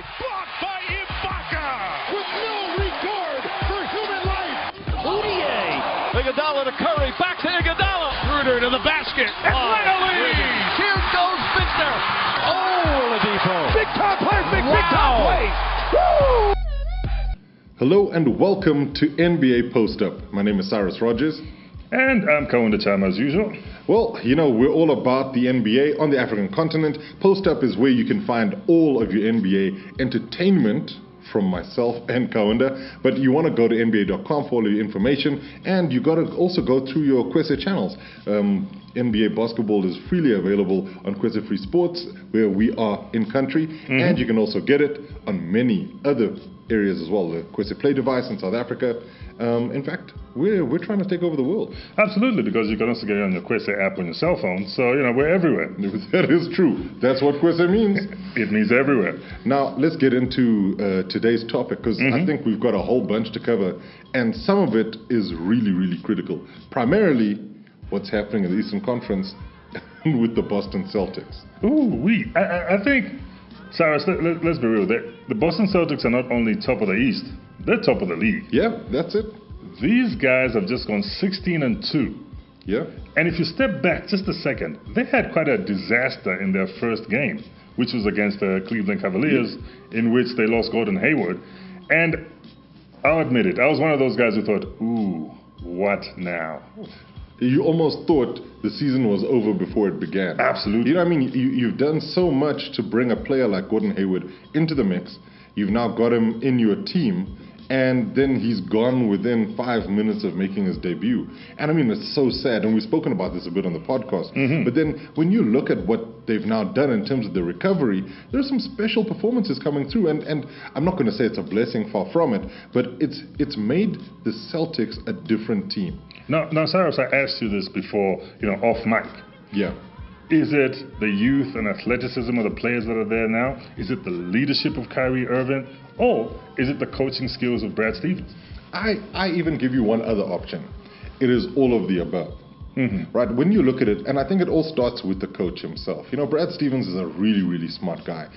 blocked by Ibaka! With no regard for human life! Fournier! Iguodala to Curry, back to Iguodala! Bruder to the basket! Finally! Here goes Victor! Oh, Oladipo! Big time play! Big time play! Woo! Hello and welcome to NBA Post Up. My name is Cyrus Rogers. And I'm Kaunda, Chama, as usual. Well, you know, we're all about the NBA on the African continent. Post Up is where you can find all of your NBA entertainment from myself and Kaunda. But you want to go to NBA.com for all your information, and you got to also go through your Kwese channels. NBA basketball is freely available on Kwese Free Sports, where we are in country, and you can also get it on many other areas as well. The Kwese Play device in South Africa. In fact, we're trying to take over the world. Absolutely, because you can also get it on your Kwese app on your cell phone. So, you know, we're everywhere. That is true. That's what Kwese means. It means everywhere. Now, let's get into today's topic, because I think we've got a whole bunch to cover, and some of it is really, really critical. Primarily, what's happening in the Eastern Conference with the Boston Celtics. I think, Cyrus, let's be real. The Boston Celtics are not only top of the East, they're top of the league. Yeah, that's it. These guys have just gone 16-2. Yeah. And if you step back just a second, they had quite a disaster in their first game, which was against the Cleveland Cavaliers, in which they lost Gordon Hayward. And I'll admit it, I was one of those guys who thought, ooh, what now? You almost thought the season was over before it began. Absolutely. You know what I mean? You've done so much to bring a player like Gordon Hayward into the mix. You've now got him in your team, and then he's gone within 5 minutes of making his debut. And I mean, it's so sad, and we've spoken about this a bit on the podcast. But then when you look at what they've now done in terms of the recovery, there's some special performances coming through. And I'm not going to say it's a blessing, far from it, but it's made the Celtics a different team. Now, Cyrus, I asked you this before, off mic. Yeah. Is it the youth and athleticism of the players that are there now? Is it the leadership of Kyrie Irving? Or is it the coaching skills of Brad Stevens? I even give you one other option. It is all of the above. Right? When you look at it, and I think it all starts with the coach himself. You know, Brad Stevens is a really, really smart guy.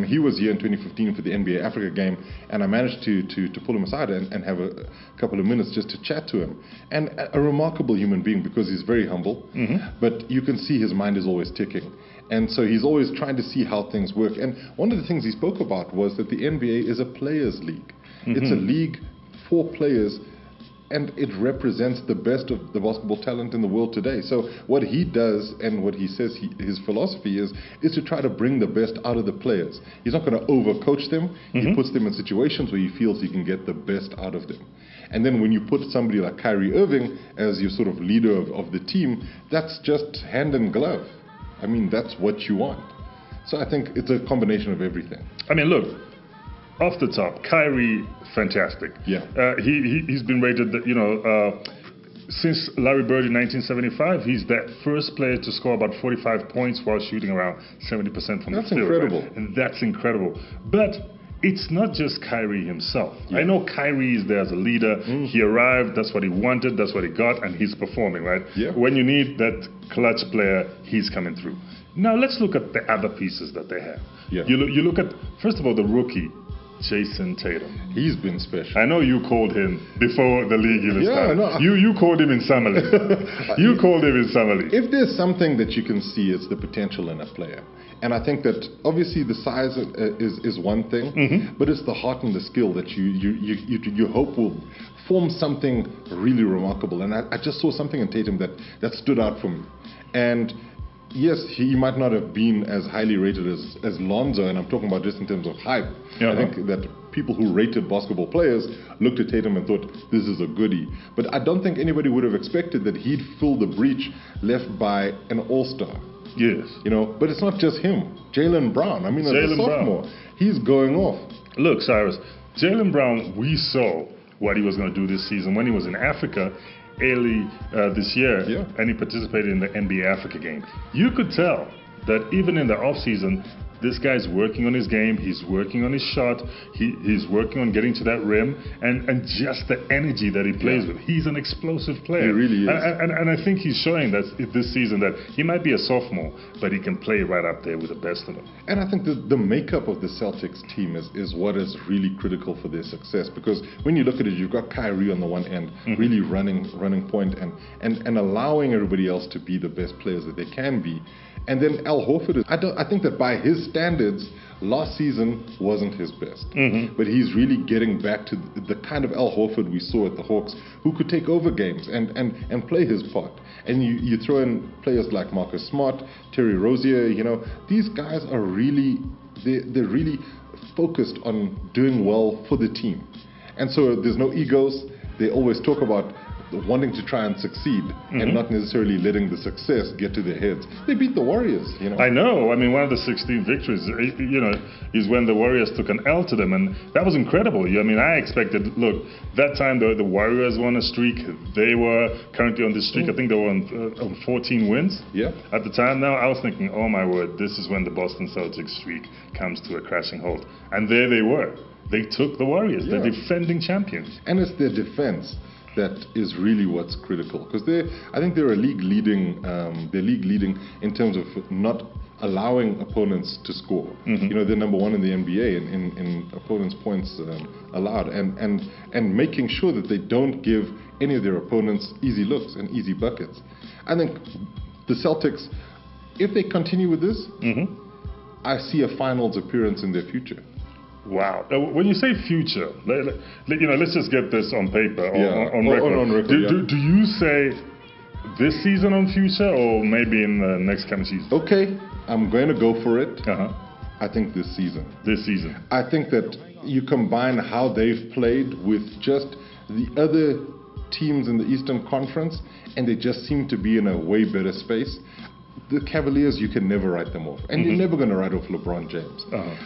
He was here in 2015 for the NBA Africa game, and I managed to pull him aside and have a couple of minutes just to chat to him. And a remarkable human being, because he's very humble, but you can see his mind is always ticking. And so he's always trying to see how things work. And one of the things he spoke about was that the NBA is a players' league. It's a league for players, and it represents the best of the basketball talent in the world today. So what he does and what he says his philosophy is to try to bring the best out of the players. He's not going to overcoach them. He puts them in situations where he feels he can get the best out of them. And then when you put somebody like Kyrie Irving as your sort of leader of the team, that's just hand in glove. I mean, that's what you want. So I think it's a combination of everything. I mean, look, off the top, Kyrie, fantastic. Yeah. He's been rated, since Larry Bird in 1975, he's that first player to score about 45 points while shooting around 70% from the field. That's incredible. Right? And that's incredible. But it's not just Kyrie himself. Yeah. I know Kyrie is there as a leader. He arrived, that's what he wanted, that's what he got, and he's performing, right? Yeah. When you need that clutch player, he's coming through. Now let's look at the other pieces that they have. Yeah. You look at, first of all, the rookie, Jason Tatum. He's been special. I know you called him before the league even started. No, you called him in summer league. You called him in summer league. If there's something that you can see, it's the potential in a player. And I think that obviously the size is one thing, but it's the heart and the skill that you hope will form something really remarkable. And I just saw something in Tatum that stood out for me. And yes, he might not have been as highly rated as Lonzo, and I'm talking about just in terms of hype. I think that people who rated basketball players looked at Tatum and thought, this is a goodie. But I don't think anybody would have expected that he'd fill the breach left by an all-star. Yes. But it's not just him. Jaylen Brown, as a sophomore, he's going off. Look, Cyrus, Jaylen Brown, we saw what he was going to do this season when he was in Africa early this year, and he participated in the NBA Africa game. You could tell that even in the offseason, this guy's working on his game, he's working on his shot, he's working on getting to that rim, and just the energy that he plays with. He's an explosive player. He really is. And I think he's showing that this season that he might be a sophomore, but he can play right up there with the best of them. And I think the makeup of the Celtics team is what is really critical for their success, because when you look at it, you've got Kyrie on the one end, really running point and allowing everybody else to be the best players that they can be. And then Al Horford, I think that by his standards, last season wasn't his best. But he's really getting back to the kind of Al Horford we saw at the Hawks, who could take over games and play his part. And you throw in players like Marcus Smart, Terry Rozier, these guys are really, they're really focused on doing well for the team. And so there's no egos. They always talk about wanting to try and succeed and not necessarily letting the success get to their heads. They beat the Warriors, I know. I mean, one of the 16 victories, is when the Warriors took an L to them, and that was incredible. I mean, I expected, look, that time the Warriors won a streak. They were currently on this streak. I think they were on 14 wins at the time. Now, I was thinking, oh my word, this is when the Boston Celtics streak comes to a crashing halt. And there they were. They took the Warriors, the defending champions. And it's their defense that is really what's critical, because I think they're league leading in terms of not allowing opponents to score. They're number one in the NBA in opponents' points allowed, and making sure that they don't give any of their opponents easy looks and easy buckets. I think the Celtics, if they continue with this, I see a finals appearance in their future. Wow. When you say future, let's just get this on paper, on record. On record, do you say this season on future, or maybe in the next coming season? Okay, I'm going to go for it. I think this season. This season. I think that you combine how they've played with just the other teams in the Eastern Conference, and they just seem to be in a way better space. The Cavaliers, you can never write them off. And you're never going to write off LeBron James.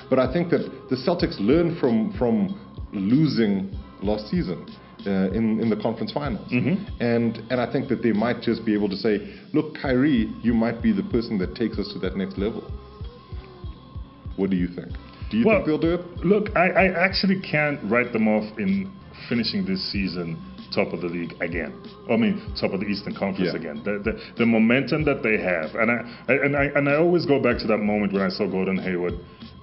But I think that the Celtics learned from losing last season in the conference finals. And I think that they might just be able to say, look, Kyrie, you might be the person that takes us to that next level. What do you think? Do you think they'll do it? Look, I actually can't write them off in finishing this season top of the league again. I mean, top of the Eastern Conference again. The momentum that they have, and I always go back to that moment when I saw Gordon Hayward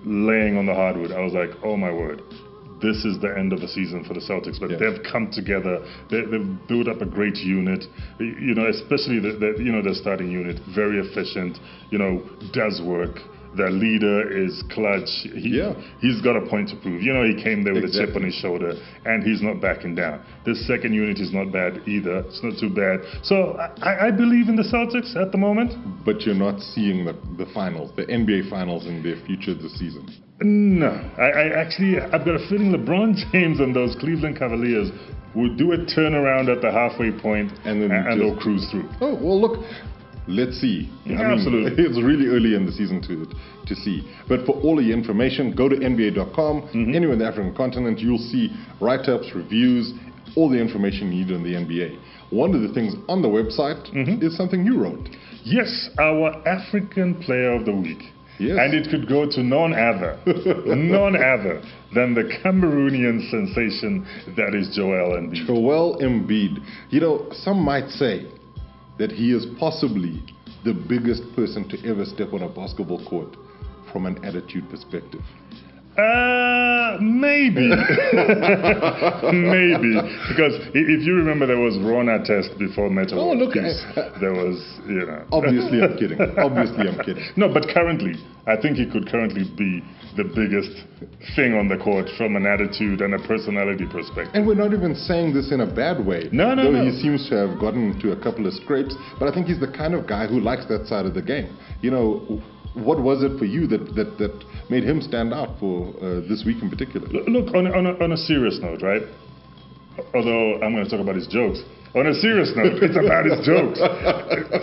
laying on the hardwood. I was like, oh my word, this is the end of the season for the Celtics. But they've come together. They've built up a great unit. Especially the starting unit, very efficient. Does work. Their leader is clutch. He's got a point to prove. He came there with a chip on his shoulder, and he's not backing down. This second unit is not bad either. It's not too bad. So I believe in the Celtics at the moment. But you're not seeing the finals, the NBA finals in their future this season. No. I've got a feeling LeBron James and those Cleveland Cavaliers will do a turnaround at the halfway point, and they'll cruise through. Oh, well, look. Let's see. Absolutely. It's really early in the season to see. But for all of your information, go to NBA.com. Anywhere in the African continent, you'll see write-ups, reviews, all the information you need on the NBA. One of the things on the website is something you wrote. Yes, our African Player of the Week. Yes. And it could go to none other than the Cameroonian sensation that is Joel Embiid. Joel Embiid. Some might say that he is possibly the biggest person to ever step on a basketball court from an attitude perspective. Maybe. Maybe. Because if you remember, there was Rona test before Meta World Peace. There was, Obviously, I'm kidding. No, but currently, I think he could currently be the biggest thing on the court from an attitude and a personality perspective. And we're not even saying this in a bad way. No. He seems to have gotten into a couple of scrapes, but I think he's the kind of guy who likes that side of the game. What was it for you that made him stand out for this week in particular? Look, on a serious note, right? Although I'm going to talk about his jokes. On a serious note, it's about his jokes.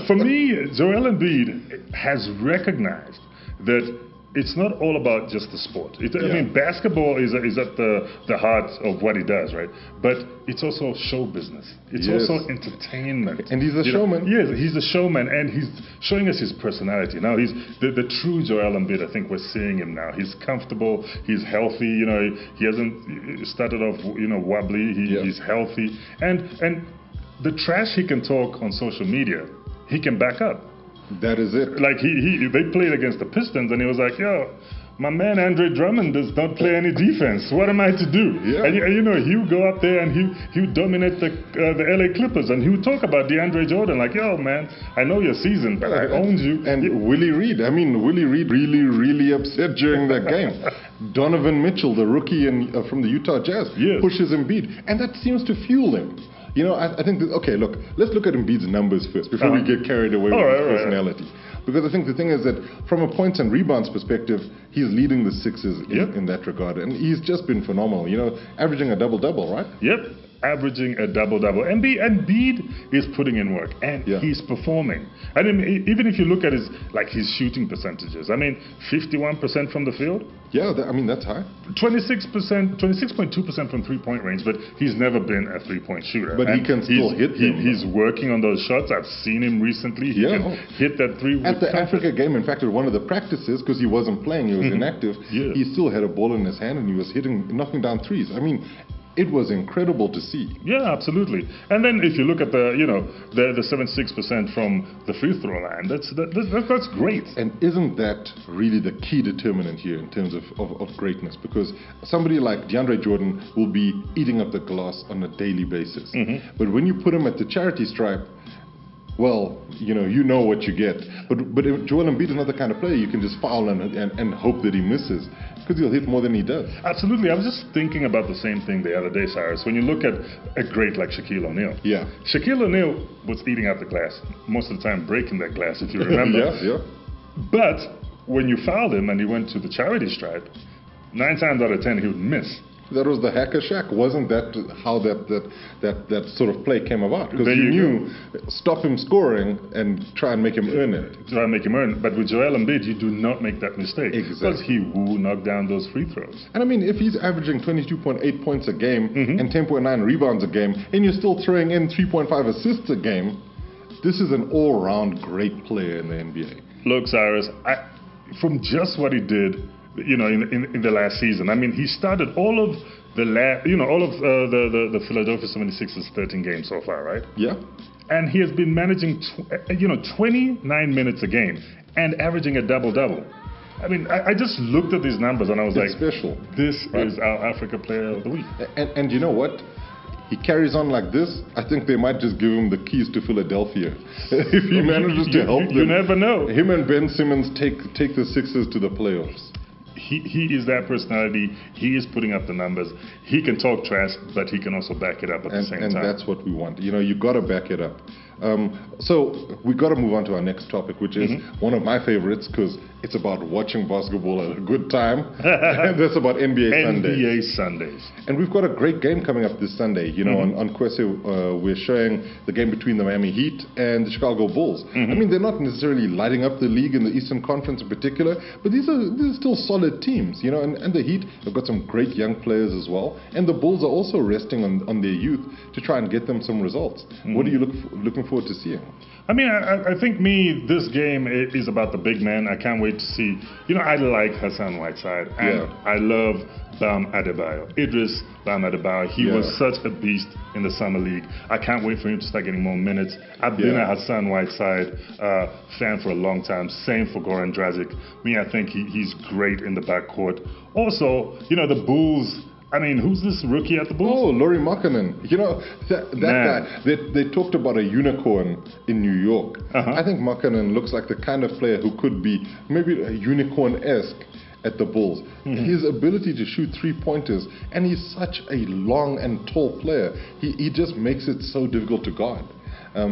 For me, Joel Embiid has recognized that it's not all about just the sport. I mean, basketball is at the heart of what he does, right? But it's also show business. It's also entertainment. And he's a showman. Yes, he's a showman, and he's showing us his personality. Now, he's the true Joel Embiid. I think we're seeing him now. He's comfortable. He's healthy. You know, he hasn't started off, wobbly. He's healthy. And the trash he can talk on social media, he can back up. That is it. Like they played against the Pistons, and he was like, "Yo, my man Andre Drummond does not play any defense. What am I to do?" Yeah. And he would go up there and he would dominate the LA Clippers, and he would talk about DeAndre Jordan, like, "Yo, man, I know your season, but I owned you." And Willie Reed. I mean, Willie Reed really upset during that game. Donovan Mitchell, the rookie from the Utah Jazz, pushes Embiid, and that seems to fuel him. I think okay, look, let's look at Embiid's numbers first before we get carried away with his personality. Because I think the thing is that from a points and rebounds perspective, he's leading the Sixers in that regard. And he's just been phenomenal, averaging a double-double, right? Yep, averaging a double-double. Embiid is putting in work, and he's performing. I mean, even if you look at his shooting percentages, I mean, 51% from the field. Yeah, that's high. 26.2% from three-point range, but he's never been a three-point shooter. But he can still hit them. He's working on those shots. I've seen him recently. He can hit that three. At the Africa game, in fact, at one of the practices, because he wasn't playing, he was inactive, he still had a ball in his hand and he was knocking down threes. I mean, it was incredible to see. Yeah, absolutely. And then if you look at the 76% from the free throw line, that's great. And isn't that really the key determinant here in terms of greatness? Because somebody like DeAndre Jordan will be eating up the glass on a daily basis. But when you put him at the charity stripe, well, you know what you get. But if Joel Embiid is not the kind of player you can just foul and hope that he misses, because he'll hit more than he does. Absolutely. I was just thinking about the same thing the other day, Cyrus. When you look at a great like Shaquille O'Neal. Yeah. Shaquille O'Neal was eating out the glass, most of the time breaking that glass, if you remember. Yeah. But when you fouled him and he went to the charity stripe, 9 times out of 10 he would miss. That was the hacker Shaq. Wasn't that how that sort of play came about? Because you knew, stop him scoring and try and make him earn it. Try and make him earn it. But with Joel Embiid, you do not make that mistake. Exactly. Because he will knock down those free throws. And I mean, if he's averaging 22.8 points a game and 10.9 rebounds a game, and you're still throwing in 3.5 assists a game, this is an all-round great player in the NBA. Look, Cyrus, from just what he did, in the last season. I mean, he started all of the Philadelphia 76ers 13 games so far, right? Yeah. And he has been managing 29 minutes a game and averaging a double-double. I mean, I just looked at these numbers and I was special. This is our Africa Player of the Week. And you know what? He carries on like this, I think they might just give him the keys to Philadelphia. If he manages to help them. You never know. Him and Ben Simmons take the Sixers to the playoffs. He is that personality. He is putting up the numbers. He can talk trash, but he can also back it up at the same time. And that's what we want. You got to back it up. So we got to move on to our next topic, which is one of my favorites because it's about watching basketball at a good time. And that's about NBA Sundays. NBA Sundays. And we've got a great game coming up this Sunday. On Kwese, we're showing the game between the Miami Heat and the Chicago Bulls. I mean, they're not necessarily lighting up the league in the Eastern Conference in particular, but these are still solid teams, and the Heat have got some great young players as well. And the Bulls are also resting on their youth to try and get them some results. What are you looking forward to seeing? I mean, I think this game is about the big man. I can't wait to see. I like Hassan Whiteside, and I love Bam Adebayo. Idris Bam Adebayo. He was such a beast in the Summer League. I can't wait for him to start getting more minutes. I've been a Hassan Whiteside fan for a long time. Same for Goran Dragic. I think he's great in the backcourt. Also, the Bulls. I mean, who's this rookie at the Bulls? Oh, Lauri Markkanen. That guy, they talked about a unicorn in New York. I think Markkanen looks like the kind of player who could be maybe a unicorn-esque at the Bulls. His ability to shoot three-pointers, and he's such a long and tall player. He just makes it so difficult to guard.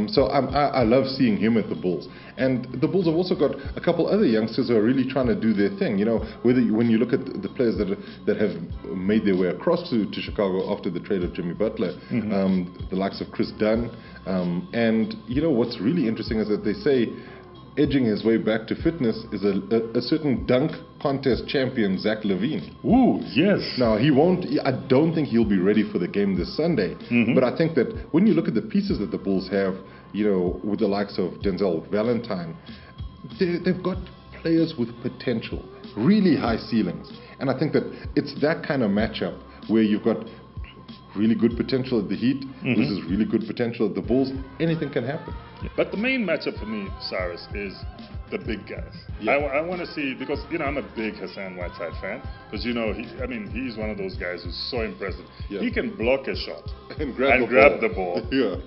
So I love seeing him at the Bulls. And the Bulls have also got a couple other youngsters who are really trying to do their thing. When you look at the players that have made their way across to Chicago after the trade of Jimmy Butler, the likes of Chris Dunn. And what's really interesting is that they say edging his way back to fitness is a certain dunk contest champion, Zach LaVine. Ooh, yes. Now, I don't think he'll be ready for the game this Sunday. But I think that when you look at the pieces that the Bulls have, with the likes of Denzel Valentine, they've got players with potential, really high ceilings. And I think that it's that kind of matchup where you've got really good potential at the Heat versus really good potential at the Bulls. Anything can happen. But the main matchup for me, Cyrus, is the big guys. Yeah. I want to see, because I'm a big Hassan Whiteside fan, because he's one of those guys who's so impressive. Yeah. He can block a shot And grab the ball Yeah.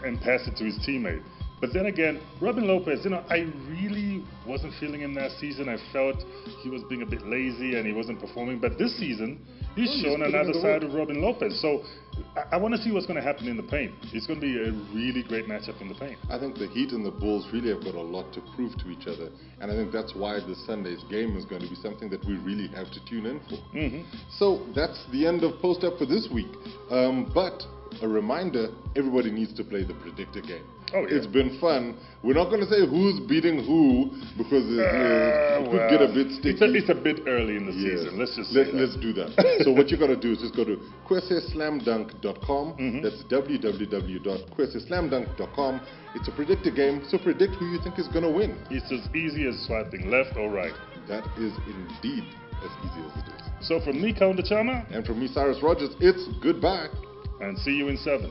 and pass it to his teammate. But then again, Robin Lopez, I really wasn't feeling him last season. I felt he was being a bit lazy and he wasn't performing. But this season, he's shown another side of Robin Lopez. So I want to see what's going to happen in the paint. It's going to be a really great matchup in the paint. I think the Heat and the Bulls really have got a lot to prove to each other. And I think that's why this Sunday's game is going to be something that we really have to tune in for. So that's the end of Post Up for this week. But a reminder, everybody needs to play the predictor game. Oh, yeah. It's been fun. We're not going to say who's beating who because it could get a bit sticky. It's a bit early in the season. Let's just Let's do that. So what you got to do is just go to kweseslamdunk.com. That's www.kweseslamdunk.com. It's a predictor game, so predict who you think is going to win. It's as easy as swiping left or right. That is indeed as easy as it is. So from me, Kaunda Chama, And from me, Cyrus Rogers, it's goodbye. and see you in 7.